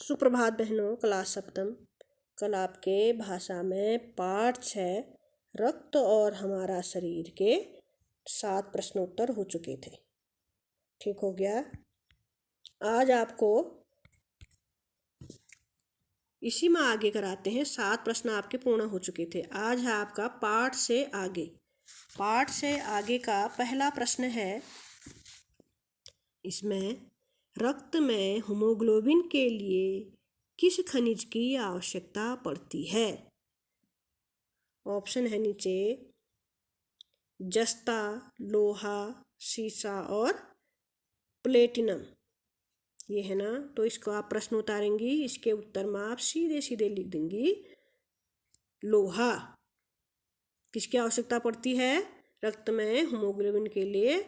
सुप्रभात बहनों, क्लास सप्तम। कल आपके भाषा में पाठ 6 रक्त और हमारा शरीर के 7 प्रश्नोत्तर हो चुके थे। ठीक हो गया। आज आपको इसी में आगे कराते हैं। 7 प्रश्न आपके पूर्ण हो चुके थे। आज है आपका पाठ से आगे। पाठ से आगे का पहला प्रश्न है, इसमें रक्त में हीमोग्लोबिन के लिए किस खनिज की आवश्यकता पड़ती है? ऑप्शन है नीचे, जस्ता, लोहा, सीसा और प्लेटिनम। ये है ना। तो इसको आप प्रश्न उतारेंगी, इसके उत्तर में आप सीधे सीधे लिख देंगी लोहा। किसकी आवश्यकता पड़ती है? रक्त में हीमोग्लोबिन के लिए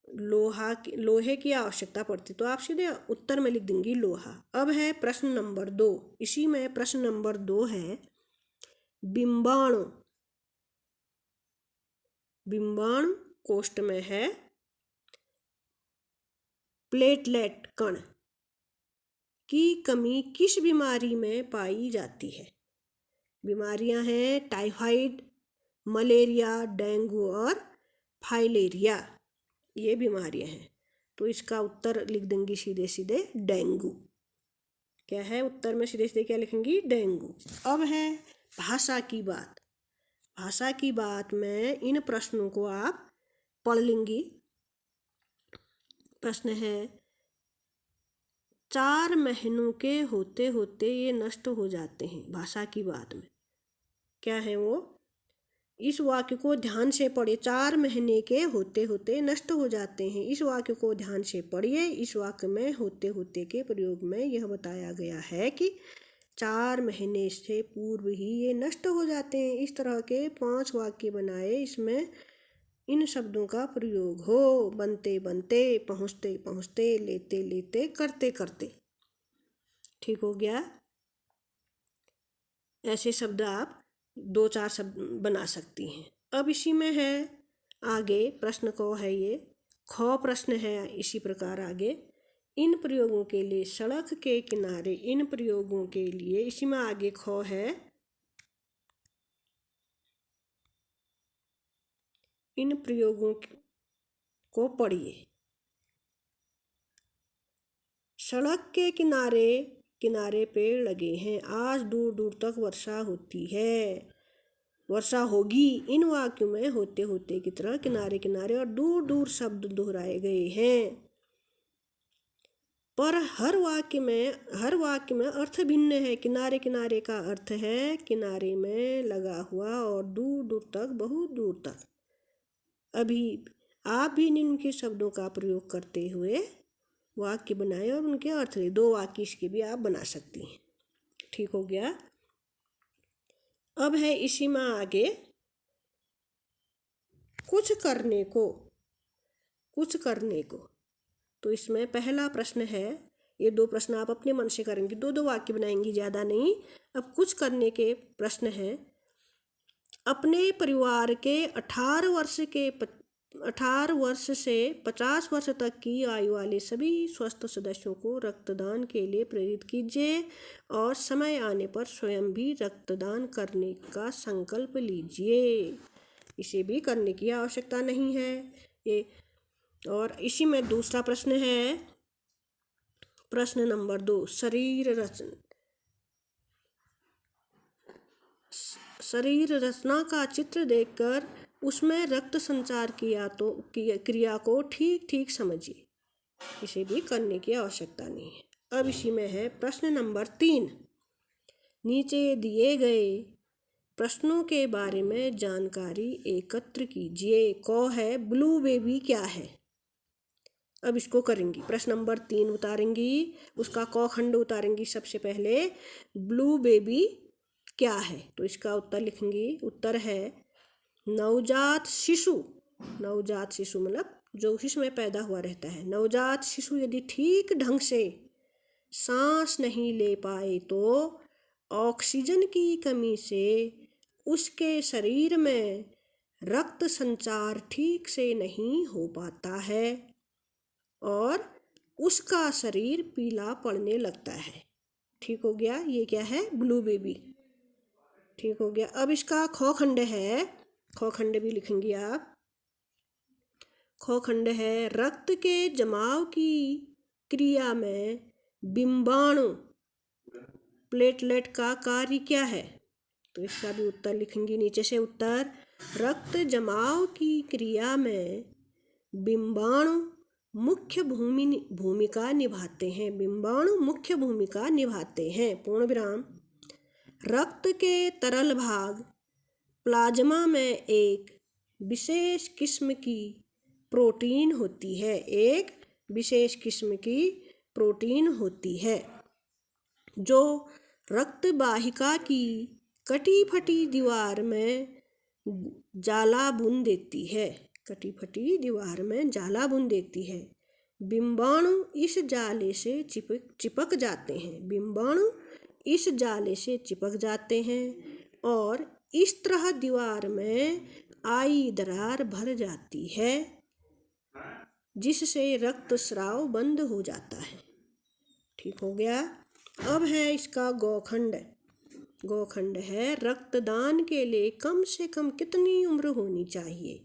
लोहे की आवश्यकता पड़ती, तो आप सीधे उत्तर में लिख देंगी लोहा। अब है प्रश्न नंबर 2। इसी में प्रश्न नंबर 2 है, बिंबाणु। बिंबाणु कोष्ठ में है प्लेटलेट कण की कमी किस बीमारी में पाई जाती है? बीमारियां हैं टाइफाइड, मलेरिया, डेंगू और फाइलेरिया। ये बीमारियां हैं, तो इसका उत्तर लिख देंगी सीधे सीधे डेंगू। क्या है उत्तर में? सीधे सीधे क्या लिखेंगी? डेंगू। अब है भाषा की बात। भाषा की बात में इन प्रश्नों को आप पढ़ लेंगी। प्रश्न है, 4 महीनों के होते होते ये नष्ट हो जाते हैं। भाषा की बात में क्या है वो? इस वाक्य को ध्यान से पढ़िए। 4 महीने के होते होते नष्ट हो जाते हैं। इस वाक्य को ध्यान से पढ़िए। इस वाक्य में होते होते के प्रयोग में यह बताया गया है कि 4 महीने से पूर्व ही ये नष्ट हो जाते हैं। इस तरह के 5 वाक्य बनाए, इसमें इन शब्दों का प्रयोग हो। बनते बनते, पहुँचते पहुँचते, लेते लेते, करते करते। ठीक हो गया। ऐसे शब्द आप 2-4 शब्द बना सकती हैं। अब इसी में है आगे प्रश्न को है ये ख प्रश्न है इसी प्रकार आगे। इन प्रयोगों के लिए सड़क के किनारे, इन प्रयोगों के लिए इसी में आगे ख है, इन प्रयोगों को पढ़िए। सड़क के किनारे किनारे पेड़ लगे हैं, आज दूर दूर तक वर्षा होती है, वर्षा होगी। इन वाक्यों में होते होते की तरह किनारे किनारे और दूर दूर शब्द दोहराए गए हैं, पर हर वाक्य में अर्थ भिन्न है। किनारे किनारे का अर्थ है किनारे में लगा हुआ और दूर दूर तक, बहुत दूर तक। अभी आप भी निम्न के शब्दों का प्रयोग करते हुए वाक्य बनाए और उनके अर्थ ले। 2 वाक्य इसके भी आप बना सकती हैं। ठीक हो गया। अब है इसी में आगे कुछ करने को। तो इसमें पहला प्रश्न है, ये 2 प्रश्न आप अपने मन से करेंगे, 2-2 वाक्य बनाएंगी, ज़्यादा नहीं। अब कुछ करने के प्रश्न है, अपने परिवार के 18 वर्ष से 50 वर्ष तक की आयु वाले सभी स्वस्थ सदस्यों को रक्तदान के लिए प्रेरित कीजिए और समय आने पर स्वयं भी रक्तदान करने का संकल्प लीजिए। इसे भी करने की आवश्यकता नहीं है ये। और इसी में दूसरा प्रश्न है, प्रश्न नंबर 2, शरीर रचना का चित्र देखकर उसमें रक्त संचार क्रिया को ठीक ठीक समझिए। इसे भी करने की आवश्यकता नहीं है। अब इसी में है प्रश्न नंबर 3, नीचे दिए गए प्रश्नों के बारे में जानकारी एकत्र कीजिए। क है ब्लू बेबी क्या है? अब इसको करेंगी। प्रश्न नंबर 3 उतारेंगी, उसका क खंड उतारेंगी। सबसे पहले ब्लू बेबी क्या है? तो इसका उत्तर लिखेंगी। उत्तर है नवजात शिशु। नवजात शिशु मतलब जो शिशु में पैदा हुआ रहता है। नवजात शिशु यदि ठीक ढंग से सांस नहीं ले पाए तो ऑक्सीजन की कमी से उसके शरीर में रक्त संचार ठीक से नहीं हो पाता है और उसका शरीर पीला पड़ने लगता है। ठीक हो गया, ये क्या है, ब्लू बेबी। ठीक हो गया। अब इसका ख खंड है, ख खंड भी लिखेंगे आप। ख खंड है, रक्त के जमाव की क्रिया में बिंबाणु प्लेटलेट का कार्य क्या है? तो इसका भी उत्तर लिखेंगे नीचे से उत्तर। रक्त जमाव की क्रिया में बिंबाणु मुख्य भूमिका निभाते हैं। बिंबाणु मुख्य भूमिका निभाते हैं। पूर्ण विराम। रक्त के तरल भाग प्लाज्मा में एक विशेष किस्म की प्रोटीन होती है। एक विशेष किस्म की प्रोटीन होती है जो रक्त वाहिका की कटी फटी दीवार में जाला बुन देती है। कटी फटी दीवार में जाला बुन देती है। बिंबाणु इस जाले से चिपक जाते हैं। बिंबाणु इस जाले से चिपक जाते हैं और इस तरह दीवार में आई दरार भर जाती है जिससे रक्त स्राव बंद हो जाता है। ठीक हो गया। अब है इसका गौखंड। गौखंड है, रक्तदान के लिए कम से कम कितनी उम्र होनी चाहिए?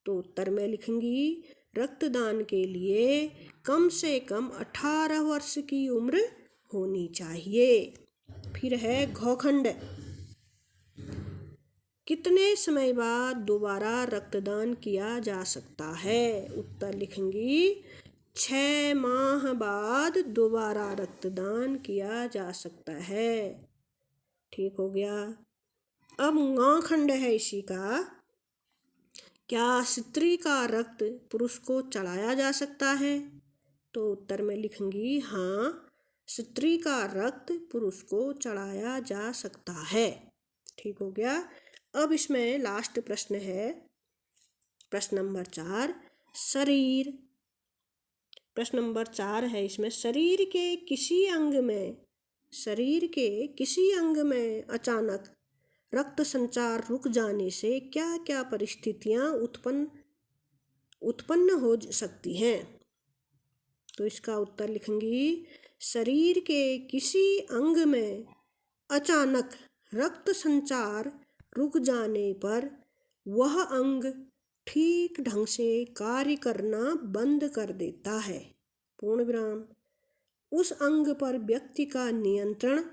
तो उत्तर में लिखूंगी, रक्तदान के लिए कम से कम 18 वर्ष की उम्र होनी चाहिए। फिर है घोखंड। कितने समय बाद दोबारा रक्तदान किया जा सकता है? उत्तर लिखेंगी, 6 माह बाद दोबारा रक्तदान किया जा सकता है। ठीक हो गया। अब ङ खंड है इसी का। क्या स्त्री का रक्त पुरुष को चढ़ाया जा सकता है? तो उत्तर में लिखूंगी, हाँ, स्त्री का रक्त पुरुष को चढ़ाया जा सकता है। ठीक हो गया। अब इसमें लास्ट प्रश्न है, प्रश्न नंबर 4। शरीर, प्रश्न नंबर 4 है इसमें, शरीर के किसी अंग में अचानक रक्त संचार रुक जाने से क्या क्या परिस्थितियां उत्पन्न हो सकती हैं? तो इसका उत्तर लिखेंगी, शरीर के किसी अंग में अचानक रक्त संचार रुक जाने पर वह अंग ठीक ढंग से कार्य करना बंद कर देता है। पूर्ण विराम। उस अंग पर व्यक्ति का नियंत्रण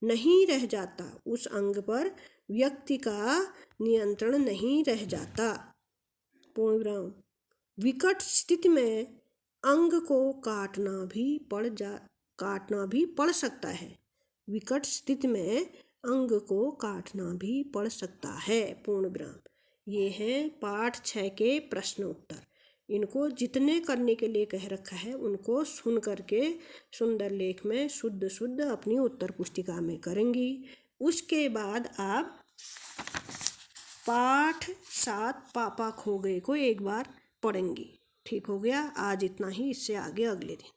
नहीं रह जाता। उस अंग पर व्यक्ति का नियंत्रण नहीं रह जाता। पूर्ण विराम। विकट स्थिति में अंग को काटना भी पड़ सकता है। विकट स्थिति में अंग को काटना भी पड़ सकता है। पूर्ण विराम। ये हैं पाठ 6 के प्रश्न उत्तर। इनको जितने करने के लिए कह रखा है उनको सुन करके सुंदर लेख में शुद्ध अपनी उत्तर पुस्तिका में करेंगी। उसके बाद आप पाठ 7 पापा खो गए को एक बार पढ़ेंगी। ठीक हो गया। आज इतना ही, इससे आगे अगले दिन।